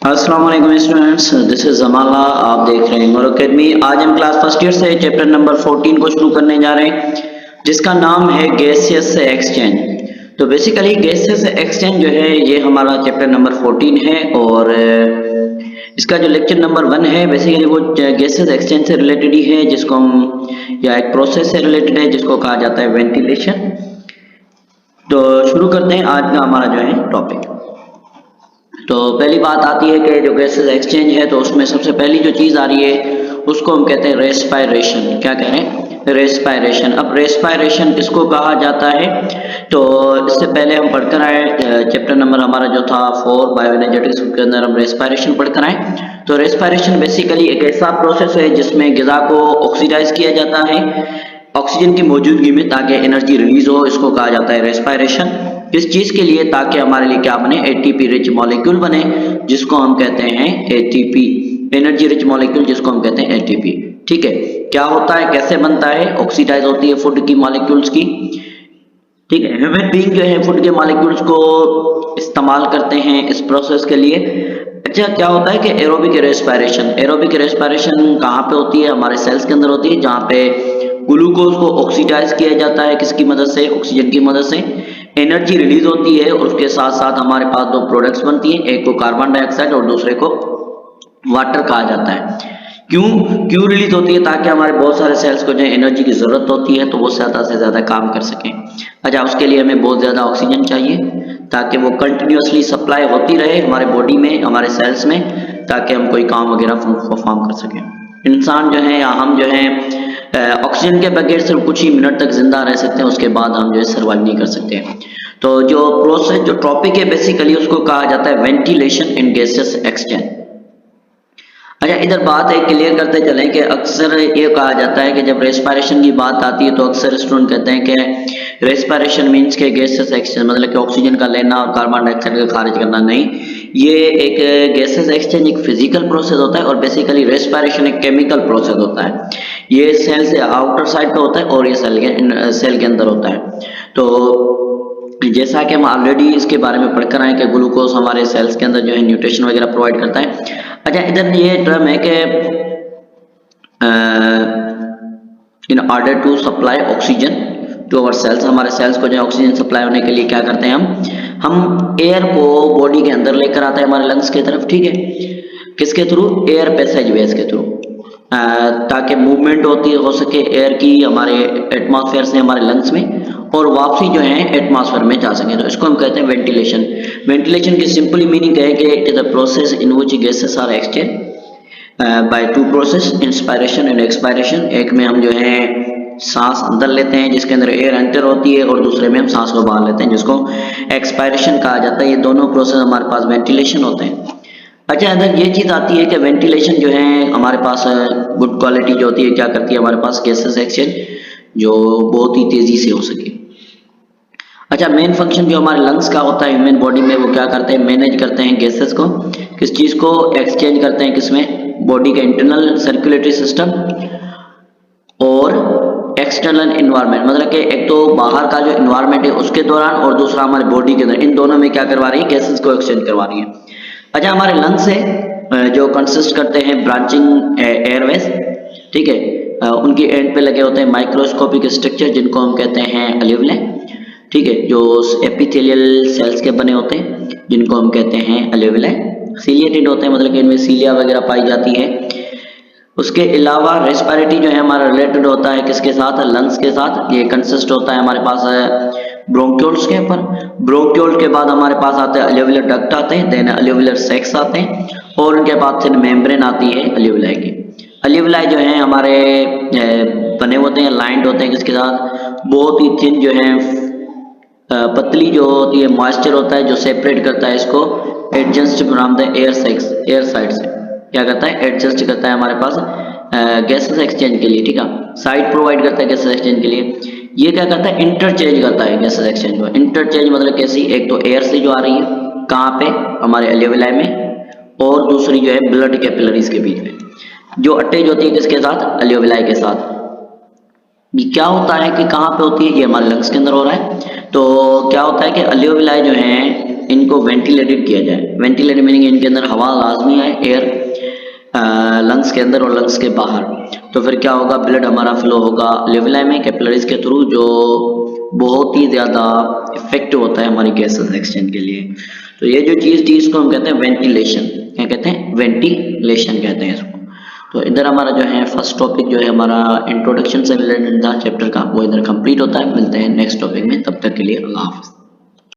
अस्सलाम वालेकुम students, this is जमाला। आप देख रहे हैं मोर अकेडमी। आज हम क्लास फर्स्ट ईयर से चैप्टर नंबर 14 को शुरू करने जा रहे हैं, जिसका नाम है गैसियस एक्सचेंज। तो बेसिकली गैसियस एक्सचेंज जो है ये हमारा चैप्टर नंबर 14 है और इसका जो लेक्चर नंबर 1 है बेसिकली वो गैसियस एक्सचेंज से रिलेटेड ही है, जिसको हम या एक प्रोसेस से रिलेटेड है जिसको कहा जाता है वेंटिलेशन। तो शुरू करते हैं आज का हमारा जो है टॉपिक। तो पहली बात आती है कि जो गैसेस एक्सचेंज है तो उसमें सबसे पहली जो चीज़ आ रही है उसको हम कहते हैं रेस्पायरेशन। क्या कह रहे हैं? रेस्पायरेशन। अब रेस्पायरेशन किसको कहा जाता है? तो इससे पहले हम पढ़कर आए चैप्टर नंबर हमारा जो था 4 बायोएनर्जेटिक्स के अंदर हम रेस्पायरेशन पढ़कर आए। तो रेस्पायरेशन बेसिकली एक ऐसा प्रोसेस है जिसमें ग़िज़ा को ऑक्सीडाइज किया जाता है ऑक्सीजन की मौजूदगी में ताकि एनर्जी रिलीज हो। इसको कहा जाता है रेस्पायरेशन। किस चीज के लिए? ताकि हमारे लिए क्या बने? एटीपी रिच मॉलिक्यूल बने, जिसको हम कहते हैं एटीपी, एनर्जी रिच मॉलिक्यूल, जिसको हम कहते हैं एटीपी। ठीक है, क्या होता है, कैसे बनता है? ऑक्सीडाइज होती है फूड की मॉलिक्यूल्स की। ठीक है, ह्यूमन बीइंग जो है फूड के मॉलिक्यूल्स को इस्तेमाल करते हैं इस प्रोसेस के लिए। अच्छा, क्या होता है कि एरोबिक रेस्पायरेशन, एरोबिक रेस्पायरेशन कहाँ पे होती है? हमारे सेल्स के अंदर होती है, जहाँ पे ग्लूकोज को ऑक्सीडाइज किया जाता है किसकी मदद से? ऑक्सीजन की मदद से। एनर्जी रिलीज होती है और उसके साथ साथ हमारे पास दो प्रोडक्ट्स बनती हैं, एक को कार्बन डाइऑक्साइड और दूसरे को वाटर कहा जाता है। क्यों रिलीज होती है? ताकि हमारे बहुत सारे सेल्स को जो एनर्जी की जरूरत होती है तो वो ज्यादा से ज्यादा काम कर सकें। अच्छा, उसके लिए हमें बहुत ज्यादा ऑक्सीजन चाहिए ताकि वो कंटिन्यूअसली सप्लाई होती रहे हमारे बॉडी में, हमारे सेल्स में, ताकि हम कोई काम वगैरह परफॉर्म कर सकें। इंसान जो है या हम जो है ऑक्सीजन के बगैर सिर्फ कुछ ही मिनट तक जिंदा रह सकते हैं, उसके बाद हम जो है सर्वाइव नहीं कर सकते। तो जो प्रोसेस, जो टॉपिक है बेसिकली उसको कहा जाता है वेंटिलेशन इन गैसेस एक्सचेंज। अच्छा, इधर बात है क्लियर करते चलें कि अक्सर ये कहा जाता है कि जब रेस्पायरेशन की बात आती है तो अक्सर स्टूडेंट कहते हैं कि रेस्पायरेशन मीन्स के गैसेस एक्सचेंज, मतलब कि ऑक्सीजन का लेना और कार्बन डाइऑक्साइड का खारिज करना। नहीं, ये एक गैसेस एक्सचेंज एक फिजिकल प्रोसेस होता है और बेसिकली रेस्पायरेशन एक केमिकल प्रोसेस होता है। ये सेल से आउटर साइड पे होता है और ये सेल के अंदर होता है। तो जैसा कि हम ऑलरेडी इसके बारे में पढ़कर आए कि ग्लूकोज हमारे सेल्स के अंदर जो है न्यूट्रिशन वगैरह प्रोवाइड करता है। अच्छा, इधर ये टर्म है कि in order to supply oxygen to our cells, हमारे सेल्स को जो है ऑक्सीजन सप्लाई होने के लिए क्या करते हैं हम एयर को बॉडी के अंदर लेकर आते हैं हमारे लंग्स की तरफ। ठीक है, किसके थ्रू? एयर पैसेज वेज के थ्रू, ताकि मूवमेंट हो सके एयर की हमारे एटमॉस्फेयर से हमारे लंग्स में, और वापसी जो है एटमॉस्फेयर में जा सके। तो इसको हम कहते हैं वेंटिलेशन। वेंटिलेशन की सिंपली मीनिंग है कि it is a process in which gases are exchange by two process, inspiration and expiration. एक में हम जो है सांस अंदर लेते हैं जिसके अंदर एयर एंटर होती है, और दूसरे में हम सांस को बाहर लेते हैं जिसको एक्सपायरेशन कहा जाता है। ये दोनों प्रोसेस हमारे पास वेंटिलेशन होते हैं। अच्छा, अगर ये चीज आती है कि वेंटिलेशन जो है हमारे पास गुड क्वालिटी जो होती है, क्या करती है हमारे पास गैसेस एक्सचेंज जो बहुत ही तेजी से हो सके। अच्छा, मेन फंक्शन जो हमारे लंग्स का होता है ह्यूमन बॉडी में, वो क्या करते हैं? मैनेज करते हैं गैसेस को। किस चीज को एक्सचेंज करते हैं? किसमें? बॉडी के इंटरनल सर्कुलेटरी सिस्टम और एक्सटर्नल इन्वायरमेंट, मतलब कि एक तो बाहर का जो इन्वायरमेंट है उसके दौरान, और दूसरा हमारे बॉडी के अंदर, इन दोनों में क्या करवा रही है? गैसेस को एक्सचेंज करवा रही है। अच्छा, हमारे लंग्स है जो कंसिस्ट करते हैं ब्रांचिंग एयरवेज। ठीक है, उनकी एंड पे लगे होते हैं माइक्रोस्कोपिक स्ट्रक्चर जिनको हम कहते हैं अल्वेओलाई। ठीक है, जो एपिथेलियल सेल्स के बने होते हैं जिनको हम कहते हैं अल्वेओलाई। सीलिएटेड होते हैं, मतलब कि इनमें सीलिया वगैरह पाई जाती है। उसके अलावा रेस्पिरेटरी जो है हमारा रिलेटेड होता है किसके साथ? लंग्स के साथ। ये कंसिस्ट होता है हमारे पास ब्रोंक्यूल्स के ऊपर। ब्रोंक्यूल के बाद हमारे पास आते हैं अल्वेओलर डक्ट आते हैं, देन अल्वेओलर सैक्स आते हैं, और उनके बाद फिर मेम्ब्रेन आती है अल्वेओलाई की। अल्वेओलाई जो है हमारे बने होते हैं, लाइंड होते हैं किसके साथ? बहुत ही थिन जो है पतली जो होती है मॉइस्चर होता है जो सेपरेट करता है इसको adjust from the air side से। क्या करता है? एडजस्ट करता है हमारे पास गैसेस एक्सचेंज के लिए। ठीक है, साइड प्रोवाइड करता है गैसेस एक्सचेंज के लिए। ये क्या करता है? इंटरचेंज करता है गैसेस एक्सचेंज को। इंटरचेंज मतलब कैसी? एक तो एयर से जो आ रही है, कहाँ पे? हमारे अल्वेओलाई में, और दूसरी जो है ब्लड कैपिलरीज के बीच में, जो अटैच होती है किसके साथ? अल्वेओलाई के साथ। ये क्या होता है कि कहाँ पे होती है? ये हमारे लंग्स के अंदर हो रहा है। तो क्या होता है कि अल्वेओलाई जो है इनको वेंटिलेटेड किया जाए। वेंटिलेटेड मीनिंग इनके अंदर हवा लाजमी है, एयर लंग्स के अंदर और लंग्स के बाहर। तो फिर क्या होगा, ब्लड हमारा फ्लो होगा लेविलाई में कैपिलरीज के थ्रू, जो बहुत ही ज़्यादा इफेक्टिव होता है हमारी गैसेस एक्सचेंज के लिए। तो ये जो चीज़ थी इसको हम कहते हैं वेंटिलेशन। क्या कहते हैं? वेंटिलेशन कहते हैं इसको। तो इधर हमारा जो है फर्स्ट टॉपिक जो है हमारा इंट्रोडक्शन से रिलेटेड था चैप्टर का, वो इधर कंप्लीट होता है। मिलते हैं नेक्स्ट टॉपिक में, तब तक के लिए अल्लाह हाफ़िज़।